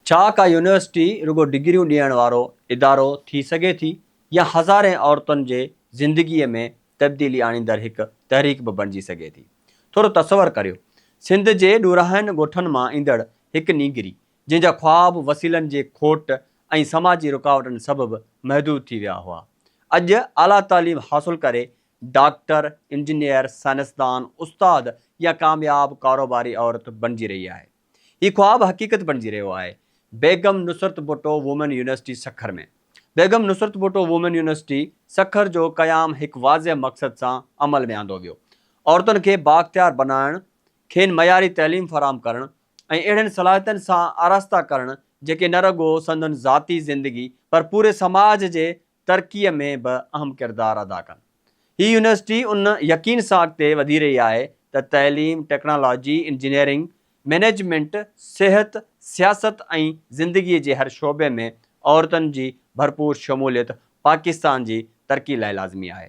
छा का यूनिवर्सिटी रुगो डिग्रियूं ॾियण वारो इदारो थी सघे थी या हज़ारे औरतुनि जे ज़िंदगीअ में तब्दीली आणींदड़ हिकु तहरीक बि बणिजी सघे थी। थोरो तसवर करियो, सिंध जे ॾुराहनि ॻोठनि मां ईंदड़ हिकु नीगरी जंहिंजा ख़्वाब वसीलनि जे खोट ऐं समाजी रुकावटनि सबबि महदूद थी विया हुआ, अॼु आला तालीम हासिल करे डॉक्टर, इंजीनियर, साइंसदान, उस्ताद या कामयाब कारोबारी औरत बणिजी रही आहे। हीउ ख़्वाब हक़ीक़त बणिजी रहियो आहे। बेगम नुसरत भुट्टो वुमेन यूनिवर्सिटी सखर में बेगम नुसरत भुट्टो वुमेन यूनिवर्सिटी सखर जो क़याम हिकु वाज़े मक़सद सां अमल में आंदो वियो। औरतुनि खे बाख्तियार बनाइण, खेनि मयारी तइलीम फ़राहम करणु ऐं अहिड़नि सलाहियतुनि सां आरास्ता करणु जेके न रुगो संदनि ज़ाती ज़िंदगी पर पूरे समाज जे तरक़ीअ में बि अहम किरदारु अदा कनि। हीअ यूनिवर्सिटी उन यकीन सां अॻिते वधी रही आहे त तइलीम, टेक्नोलॉजी, इंजीनियरिंग, मैनेजमेंट, सिहत, सियासत ऐं ज़िंदगीअ जे हर शोबे में औरतुनि जी भरपूर शमूलियत पाकिस्तान जी तरक़ी लाइ लाज़मी आहे।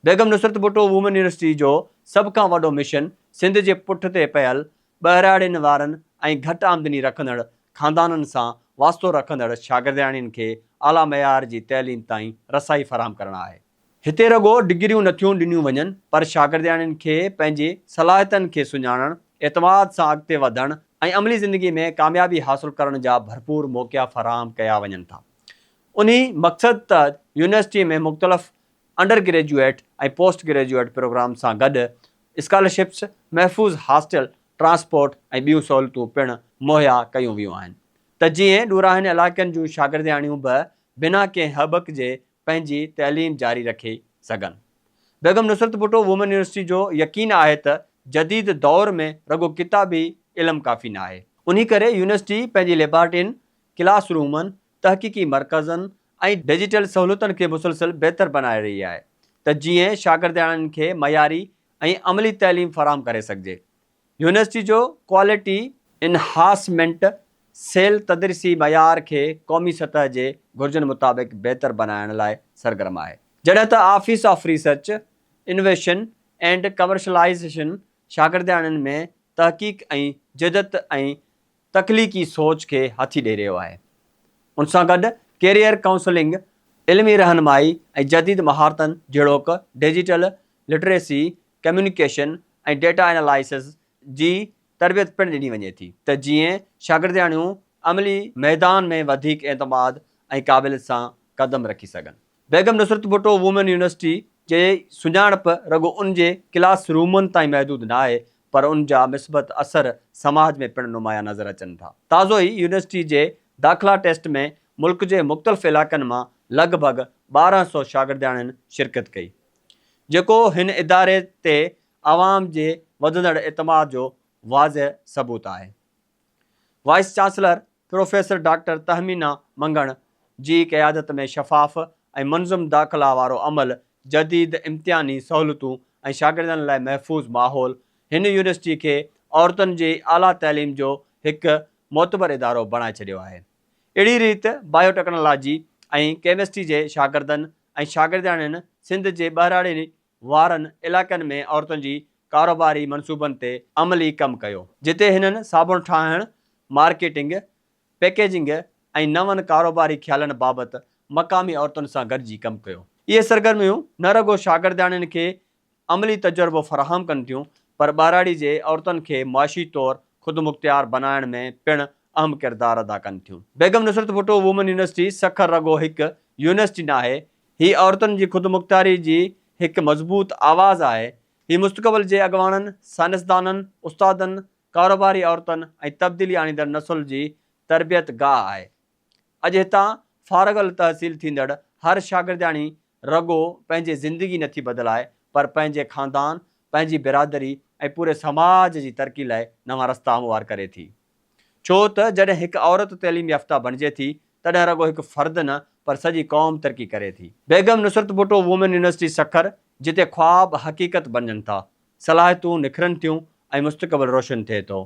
बेगम नुसरत भुट्टो वुमेन यूनिवर्सिटी जो सभ खां वॾो मिशन सिंध जे पुठिते पयल ॿहिराड़ियुनि वारनि ऐं घटि आमदनी रखंदड़ ख़ानदाननि सां वास्तो रखंदड़ शागिर्दाणियुनि खे आला मयार जी तइलीम ताईं रसाई फ़राहम करणु आहे। हिते रुगो डिग्रियूं नथियूं ॾिनियूं वञनि, पर शागिर्दाणियुनि खे पंहिंजी सलाहियतुनि खे सुञाणणु, एतमाद सां अॻिते वधणु ऐं अमली ज़िंदगी में कामयाबी हासिल करण जा भरपूर मौक़ा फ़राहम कया वञनि था। उन्ही मक़सद तहत यूनिवर्सिटी में मुख़्तलिफ़ अंडर ग्रेजुएट ऐं पोस्ट ग्रेजुएट प्रोग्राम सां गॾु स्कॉलरशिप्स, महफ़ूज़ हॉस्टल, ट्रांसपोर्ट ऐं ॿियूं सहूलियतूं पिणु मुहैया कयूं वियूं आहिनि त जीअं ॾुराहनि इलाइक़नि जूं शागिर्दाणियूं बि बिना कंहिं हबक जे पंहिंजी तइलीम जारी रखे सघनि। बेगम नुसरत भुट्टो वुमेन यूनिवर्सिटी जो यकीन आहे त जदीद दौर में रुगो किताबी इल्मु काफ़ी न आहे। उन्ही करे यूनिवर्सिटी पंहिंजी लेबॉरेटरियुनि, क्लास रूमनि, तहक़ीक़ी मरकज़नि ऐं डिजिटल सहूलियतुनि खे मुसलसिल बहितर बनाए रही आहे त जीअं शागिर्दाणियुनि खे मयारी ऐं अमली तइलीम फ़राहम करे सघिजे। यूनिवर्सिटी जो क्वालिटी इनहांसमेंट सेल तदरीसी मयार खे क़ौमी सतह जे घुर्जनि मुताबिक़ बहितर बनाइण लाइ सरगर्म आहे, जॾहिं त office of research, innovation and commercialisation शागिर्दाणियुनि में तहक़ीक़ ऐं जिदत ऐं तख़लीक़ी सोच खे हथी ॾेई रहियो आहे। उन सां गॾु कैरियर काउंसलिंग, इल्मी रहनुमाई ऐं जदीद महारतनि जहिड़ोक डिजिटल लिटरेसी, कम्युनिकेशन ऐं डेटा एनालिसिस जी तरबियत पिणु ॾिनी वञे थी त जीअं शागिर्दाणियूं अमली मैदान में वधीक एतमाद ऐं क़ाबिलियत सां क़दम रखी सघनि। बेगम नुसरत भुट्टो वुमेन यूनिवर्सिटी जे सुञाणप रुगो उन जे क्लास रूमनि ताईं महदूद न आहे, पर उन जा मिसबत असर समाज में पिणु नुमाया नज़र अचनि था। ताज़ो ई यूनिवर्सिटी जे दाख़िला टेस्ट में मुल्क जे मुख़्तलिफ़ इलाइक़नि मां लॻभॻि 1200 शागिर्दाणियुनि शिरकत कई, जेको हिन इदारे ते आवाम जे वधंदड़ एतमाद जो वाज़ह सबूत आहे। Vice chancellor professor doctor Tahmina Mangan जी क़यादत में शफ़ाफ़ ऐं मुनज़म दाख़िला वारो अमल, जदीद इम्तिहानी सहूलियतूं ऐं शागिर्दनि लाइ महफ़ूज़ माहौल हिन यूनिवर्सिटी खे औरतुनि जी आला तइलीम जो हिकु मोतबर इदारो बणाए छॾियो आहे। अहिड़ी रीति बायोटेक्नोलॉजी ऐं केमिस्ट्री जे शागिर्दनि ऐं शागिर्दाणियुनि सिंध जे ॿहिराड़े वारनि इलाइक़नि में औरतुनि जी कारोबारी मनसूबनि ते अमली कमु कयो, जिते हिननि साबुण ठाहिणु, मार्केटिंग, पैकेजिंग ऐं नवनि कारोबारी ख़्यालनि बाबति मक़ामी औरतुनि सां गॾिजी कमु कयो। इहे सरगर्मियूं न रुगो शागिर्दाणियुनि खे अमली तजुर्बो फ़राहम कनि थियूं, पर ॿहिराड़ी जे औरतुनि खे मुआशी तौरु ख़ुदमुख़्तियार बनाइण में पिणु अहम किरदारु अदा कनि थियूं। बेगम नुसरत भुट्टो वुमेन यूनिवर्सिटी सखर रुगो हिकु यूनिवर्सिटी न आहे, हीअ औरतुनि जी ख़ुदमुख़्तियारी जी हिकु मज़बूत आवाज़ आहे। हीअ मुस्तक़बिल जे अॻवाननि, साइंसदाननि, उस्तादनि, कारोबारी औरतुनि ऐं तब्दीली आणींदड़ नसुल जी तरबियत गाह आहे। अॼु हितां फ़ारगल तहसील थींदड़ हर शागिर्दाणी रुगो पंहिंजे ज़िंदगी नथी बदिलाए, पर पंहिंजे ख़ानदान, पंहिंजी बिरादरी ऐं पूरे समाज जी तरक़ी लाइ नवां रस्ता हमवार करे थी। छो त जॾहिं हिकु औरत तइलीम याफ़्ता बणिजे थी, तॾहिं रुगो हिकु फ़र्द न, पर सॼी क़ौम तरक़ी करे थी। बेगम नुसरत भुट्टो वुमेन यूनिवर्सिटी सखर, जिते ख़्वाब हक़ीक़त बणजनि था, सलाहियतूं निखरनि थियूं ऐं मुस्तक़बिल रोशन थिए थो।